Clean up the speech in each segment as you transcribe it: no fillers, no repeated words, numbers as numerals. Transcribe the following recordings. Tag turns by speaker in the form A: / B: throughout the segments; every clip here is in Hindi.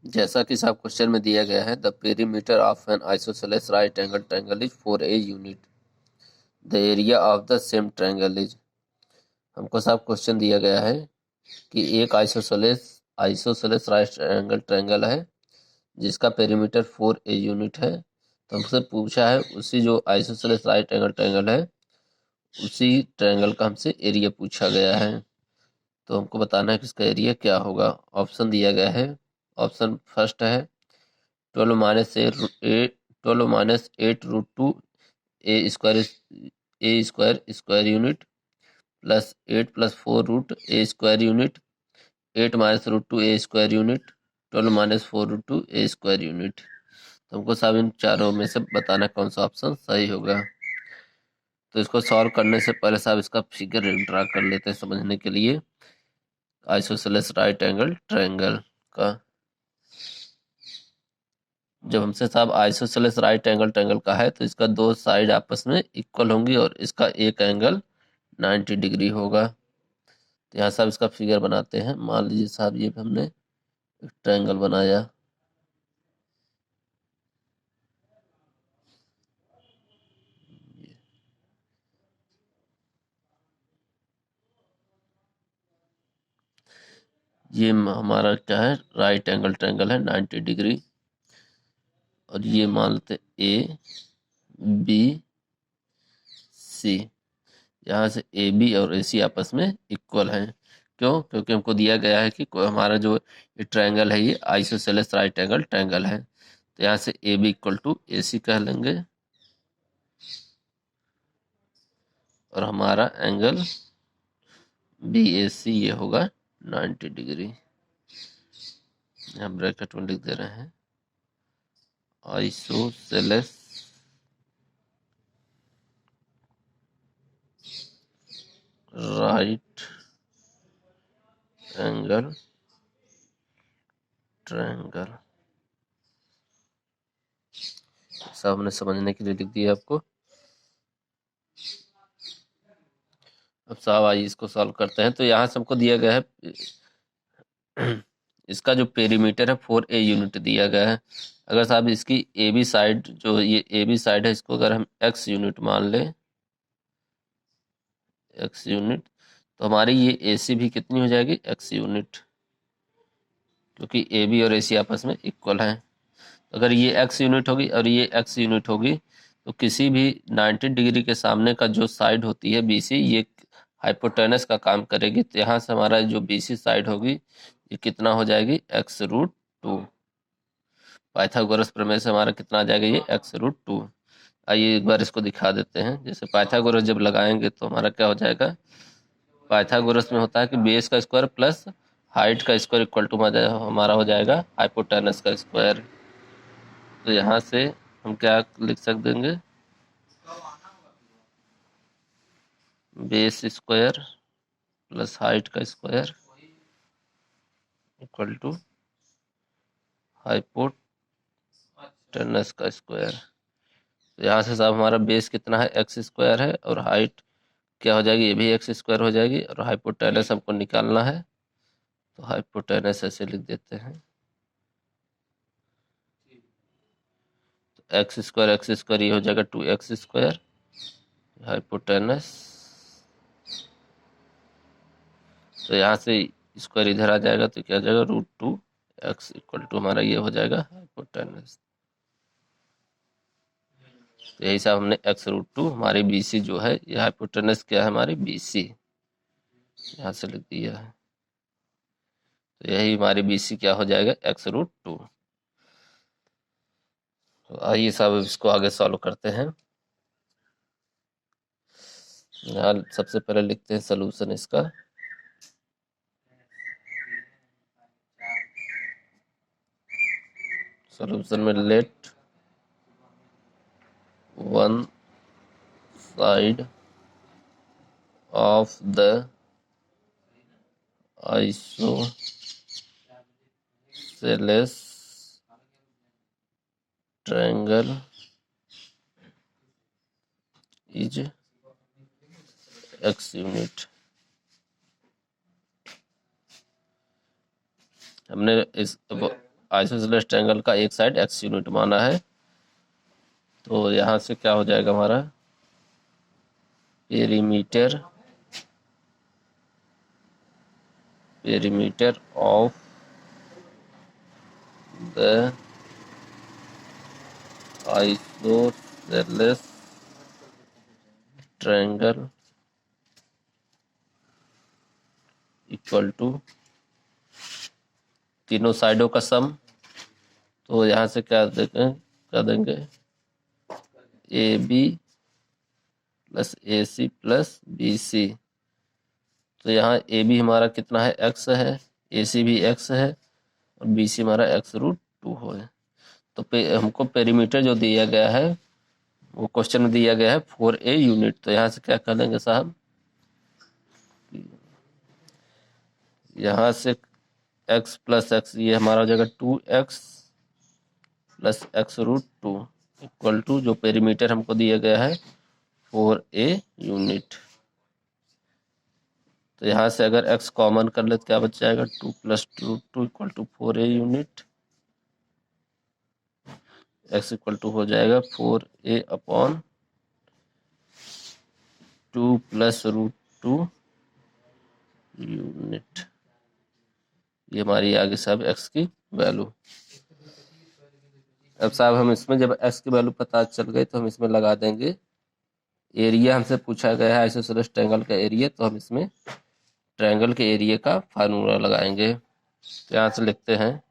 A: जैसा कि साहब क्वेश्चन में दिया गया है, the perimeter of N isosceles right angle triangle is 4a unit, the area of the same triangle is. हमको साहब क्वेश्चन दिया गया है कि एक isosceles isosceles right angle triangle है जिसका पेरीमीटर 4a यूनिट है। तो हमसे पूछा है उसी जो आइसोसेलेस राइट एंगल ट्रायंगल है उसी ट्रायंगल का हमसे एरिया पूछा गया है। तो हमको बताना है कि इसका एरिया क्या होगा। ऑप्शन दिया गया है। ऑप्शन फर्स्ट है 12 minus A 12 minus 8 root 2 A square unit plus 8 plus 4 root A square unit, 8 minus root 2 A square unit, 12 minus 4 root 2 A square unit. तो हमको साहब इन चारों में से बताना कौन सा ऑप्शन सही होगा। तो इसको सॉल्व करने से पहले साहब इसका फिगर ड्रा कर लेते हैं समझने के लिए आइसोसेलेस राइट एंगल ट्रायंगल का। जब हमसे साहब आइसोसेलेस राइट एंगल ट्रायंगल का है तो इसका दो साइड आपस में इक्वल होंगी और इसका एक एंगल 90 डिग्री होगा। तो यहाँ साहब इसका फिगर बनाते हैं। मान लीजिए साहब ये हमने एक ट्रायंगल बनाया। ये हमारा क्या है, राइट एंगल ट्रायंगल है 90 डिग्री। और ये मान लेते ए बी सी। यहाँ से ए बी और ए सी आपस में इक्वल हैं। क्यों? क्योंकि हमको दिया गया है कि हमारा जो ये ट्रायंगल है ये आइसोसेलेस राइट एंगल ट्रायंगल है। तो यहाँ से ए बी इक्वल टू ए सी कह लेंगे और हमारा एंगल बी ए सी ये होगा 90 डिग्री। यहाँ ब्रैकेट में लिख दे रहे हैं आइसोसेलेस राइट एंगल ट्रायंगल। सब हमने समझने के लिए लिख दिया आपको। अब साहब आइए इसको सॉल्व करते हैं। तो यहाँ से हमको दिया गया है इसका जो पेरीमीटर है 4a यूनिट दिया गया है। अगर साहब इसकी ए बी साइड जो ये ए बी साइड है इसको अगर हम x यूनिट मान लें, x यूनिट, तो हमारी ये ए सी भी कितनी हो जाएगी, x यूनिट, क्योंकि ए बी और ए सी आपस में इक्वल हैं। अगर ये x यूनिट होगी और ये x यूनिट होगी तो किसी भी 90 डिग्री के सामने का जो साइड होती है BC ये हाइपोटेनस का काम करेगी। तो यहाँ से हमारा जो BC साइड होगी ये कितना हो जाएगी, x√2। पाइथागोरस प्रमेय से हमारा कितना आ जाएगा, ये x√2। आइए एक बार इसको दिखा देते हैं। जैसे पाइथागोरस जब लगाएंगे तो हमारा क्या हो जाएगा, पाइथागोरस में होता है कि बेस का स्क्वायर प्लस हाइट का स्क्वायर इक्वल टू हमारा हो जाएगा हाइपोटेनस का स्क्वायर। तो यहाँ से हम क्या लिख सकते देंगे, बेस स्क्वायर प्लस हाइट का स्क्वायर इक्वल टू हाइपोटेनस का स्क्वायर। तो यहाँ से साहब हमारा बेस कितना है, एक्स स्क्वायर है, और हाइट क्या हो जाएगी, ये भी एक्स स्क्वायर हो जाएगी, और हाइपोटेनस हमको निकालना है। तो हाइपोटेनस ऐसे लिख देते हैं, तो एक्स स्क्वायर ये हो जाएगा 2x²। हाइपोटेनस, तो यहाँ से स्क्वायर इधर आ जाएगा तो क्या हो जाएगा, √2x इक्वल टू हमारा ये हो जाएगा हाइपोटेनस। तो यही साहब हमने x√2 हमारी BC जो है, ये हाइपोटेनस क्या है हमारी BC, यहाँ से लिख दिया है। तो यही हमारी BC क्या हो जाएगा, x√2। तो आइए साहब इसको आगे सॉल्व करते हैं। यहाँ सबसे पहले लिखते हैं सोल्यूशन इसका। सोल्यूशन में let one side of the isosceles triangle is x unit. हमने इस आइसोसेलेस ट्रायंगल का एक साइड x यूनिट माना है। तो यहाँ से क्या हो जाएगा हमारा perimeter of the isosceles triangle equal to तीनों साइडों का सम। तो यहाँ से क्या देंगे A B plus A C plus B C. तो यहाँ ए बी हमारा कितना है x है, ए सी भी x है और बी सी हमारा x√2 है। तो हमको पेरीमीटर जो दिया गया है वो क्वेश्चन में दिया गया है 4a यूनिट। तो यहाँ से क्या कर लेंगे साहब, यहाँ से x प्लस एक्स ये हमारा हो जाएगा 2x plus x√2 equal to जो पेरीमीटर हमको दिया गया है 4a यूनिट। तो यहाँ से अगर x कॉमन कर ले तो क्या बच जाएगा 2 plus √2 equal to 4a unit. x equal to हो जाएगा 4a अपॉन 2 प्लस √2 यूनिट। ये हमारी आगे साहब x की वैल्यू। अब साहब हम इसमें जब x की वैल्यू पता चल गई तो हम इसमें लगा देंगे एरिया। हमसे पूछा गया है आइसोसेलेस ट्रायंगल का एरिया, तो हम इसमें ट्रायंगल के एरिया का फार्मूला लगाएंगे। तो यहाँ से लिखते हैं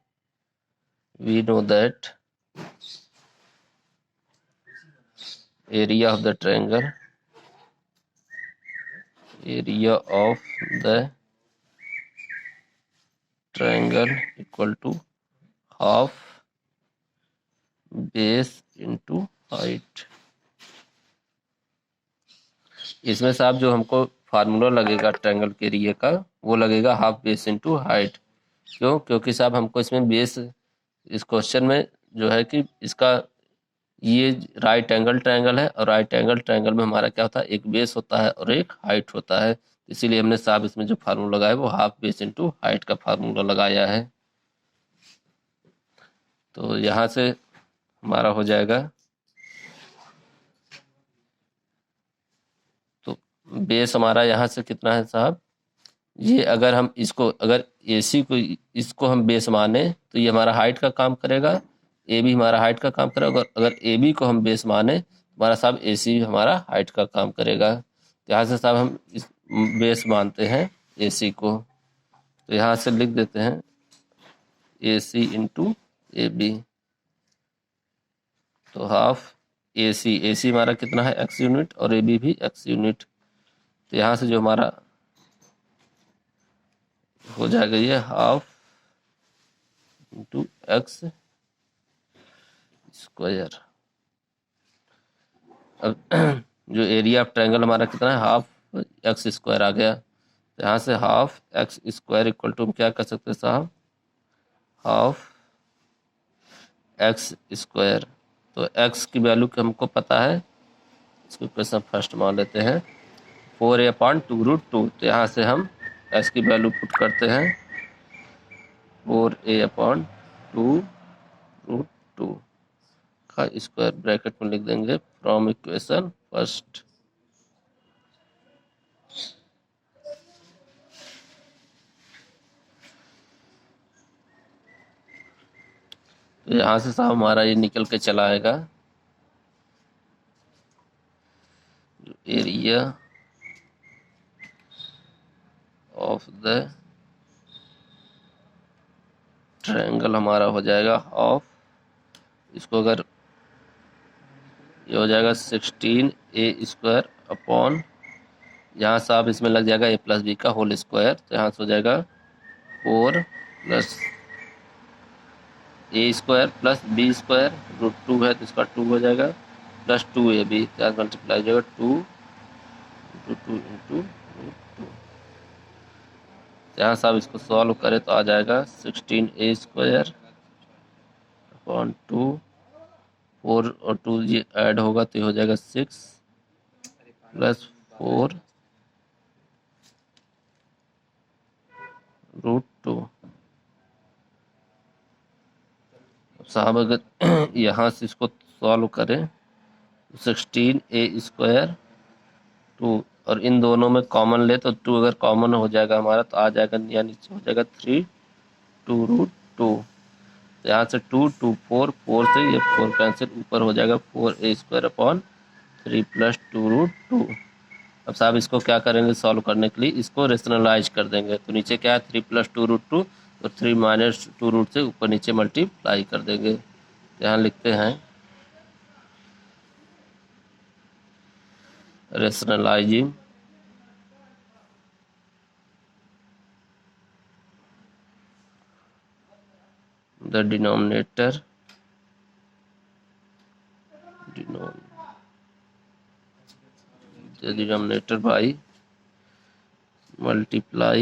A: we know that area of the triangle equal to half base into height. इसमें साहब जो हमको फार्मूला लगेगा ट्रायंगल के एरिया का वो लगेगा हाफ बेस इंटू हाइट। क्यों? क्योंकि साहब हमको इसमें बेस, इस क्वेश्चन में जो है कि इसका ये राइट एंगल ट्रायंगल है और राइट एंगल ट्रायंगल में हमारा क्या होता है, एक बेस होता है और एक हाइट होता है। इसीलिए हमने साहब इसमें जो फार्मूला लगाया वो हाफ बेस इंटू हाइट का फार्मूला लगाया है। तो यहाँ से हमारा हो जाएगा, तो बेस हमारा यहाँ से कितना है साहब, ये अगर हम इसको, अगर AC को इसको हम बेस माने तो ये हमारा हाइट का काम करेगा, AB हमारा हाइट का काम करेगा। अगर AB को हम बेस माने तो हमारा साहब AC हमारा हाइट का काम करेगा। तो यहाँ से साहब हम इस बेस मानते हैं AC को। तो यहाँ से लिख देते हैं AC इंटू AB। तो हाफ AC हमारा कितना है x यूनिट और AB भी x यूनिट। तो यहाँ से जो हमारा हो जाएगा ये हाफ इंटू एक्स स्क्वायर। अब जो एरिया ऑफ ट्रायंगल हमारा कितना है, हाफ एक्स स्क्वायर आ गया। तो यहाँ से half X square equal to हम क्या कर सकते हैं साहब, हाफ एक्स स्क्वायर। तो एक्स की वैल्यू हमको पता है, इसको क्वेश्चन फर्स्ट मान लेते हैं 4a/2√2। तो यहाँ से हम एक्स की वैल्यू पुट करते हैं 4a/2√2 का स्क्वायर ब्रैकेट में लिख देंगे फ्रॉम इक्वेशन फर्स्ट। तो यहाँ से साहब हमारा ये निकल के चला आएगा एरिया ऑफ द ट्रायंगल हमारा हो जाएगा हाफ, इसको अगर ये हो जाएगा 16a² अपॉन, यहाँ साहब इसमें लग जाएगा a प्लस बी का होल स्क्वायर। तो यहाँ से हो जाएगा 4 प्लस a² प्लस b²√2 है तो इसका 2 हो जाएगा प्लस 2ab, क्या मल्टीप्लाई हो जाएगा 2 यहाँ साहब इसको सॉल्व करें तो आ जाएगा 16a² अपॉन 2, 4 और 2 ये ऐड होगा तो ये हो जाएगा 6 प्लस 4√2। साहब अगर यहाँ से इसको सॉल्व करें 16a² 2 और इन दोनों में कॉमन ले तो 2 अगर कॉमन हो जाएगा हमारा तो आ जाएगा, या नीचे हो जाएगा 3 2√2। यहाँ से 2 2 4 4 से ये 4 कैंसिल, ऊपर हो जाएगा 4a² 3 + 2√2। अब साहब इसको क्या करेंगे सॉल्व करने के लिए, इसको रेशनलाइज कर देंगे। तो नीचे क्या है 3 + 2√2 और 3 - 2 से ऊपर नीचे मल्टीप्लाई कर देंगे। तो यहाँ लिखते हैं rationalising the denominator by multiply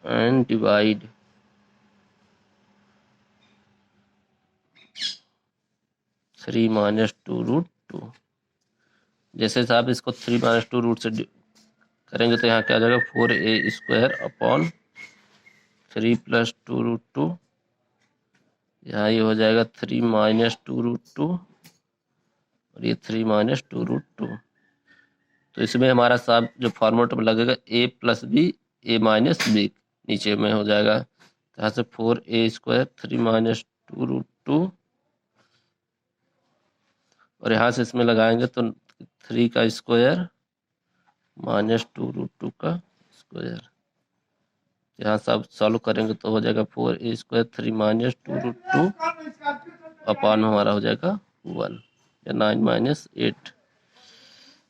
A: and divide three minus 2√2। जैसे साहब इसको 3 - 2 से करेंगे तो यहाँ क्या आ जाएगा 4a² 3 + 2√2। यहाँ ये हो जाएगा 3 - 2√2 और ये 3 - 2√2। तो इसमें हमारा साहब जो फॉर्मूला लगेगा a + b a - b नीचे में हो जाएगा। यहाँ से 4a² 3 - 2√2 और यहाँ से इसमें लगाएंगे तो 3 का स्क्वायर -2√2 का स्क्वायर। यहाँ सब सॉल्व करेंगे तो हो जाएगा 4a² 3 - 2√2 अपॉन हमारा हो जाएगा 1 या 9 - 8।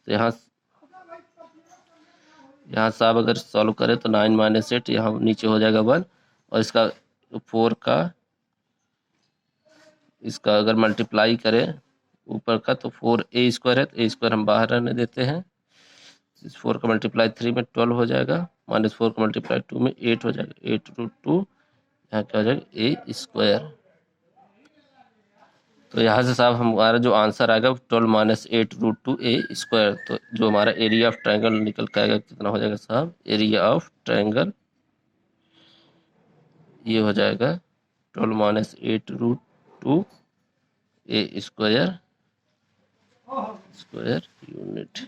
A: तो यहाँ साहब अगर सॉल्व करें तो 9 - 8 यहाँ नीचे हो जाएगा 1 और इसका 4 का इसका अगर मल्टीप्लाई करें ऊपर का तो 4a² है तो a² हम बाहर रहने देते हैं। इस 4 का मल्टीप्लाई 3 में 12 हो जाएगा, -4 का मल्टीप्लाई 2 में 8 हो जाएगा, 8√2 यहाँ क्या हो जाएगा a²। तो यहाँ से साहब हमारा जो आंसर आएगा 12 - 8√2 a²। तो जो हमारा एरिया ऑफ ट्रायंगल निकल के आएगा कितना हो जाएगा साहब, एरिया ऑफ ट्रायंगल ये हो जाएगा 12 - 8√2 a² स्क्वायर यूनिट।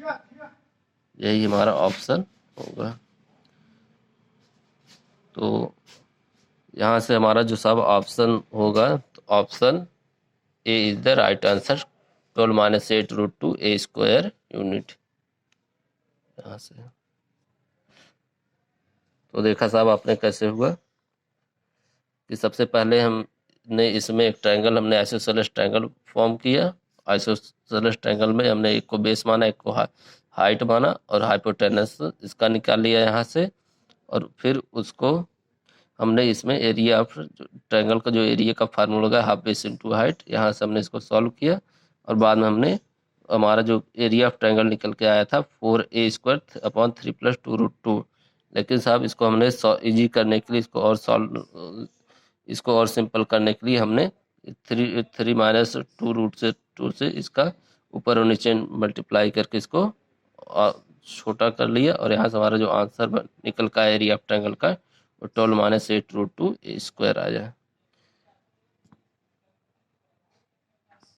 A: यही हमारा ऑप्शन होगा। तो यहाँ से हमारा जो सब ऑप्शन होगा तो option A is the right answer, 12 - 8√2 a² unit. यहाँ से तो देखा साहब आपने कैसे हुआ कि सबसे पहले हमने इसमें एक ट्रायंगल हमने आइसोसेलेस ट्रायंगल फॉर्म किया। आइसोसेलेस ट्रायंगल में हमने एक को बेस माना, एक को हाइट माना और हाइपोटेनस इसका निकाल लिया यहाँ से। और फिर उसको हमने इसमें एरिया ऑफ ट्रायंगल का जो एरिया का फार्मूला होगा हाफ बेस इंटू हाइट, यहाँ से हमने इसको सॉल्व किया और बाद में हमने हमारा जो एरिया ऑफ ट्रायंगल निकल के आया था 4a² 3 + 2√2। लेकिन साहब इसको हमने इजी करने के लिए इसको और सिंपल करने के लिए हमने 3 - 2 से इसका ऊपर और नीचे मल्टीप्लाई करके इसको छोटा कर लिया और यहाँ से हमारा जो आंसर निकल का एरिया ऑफ ट्रायंगल का 12 - 8√2 a² आ जाए।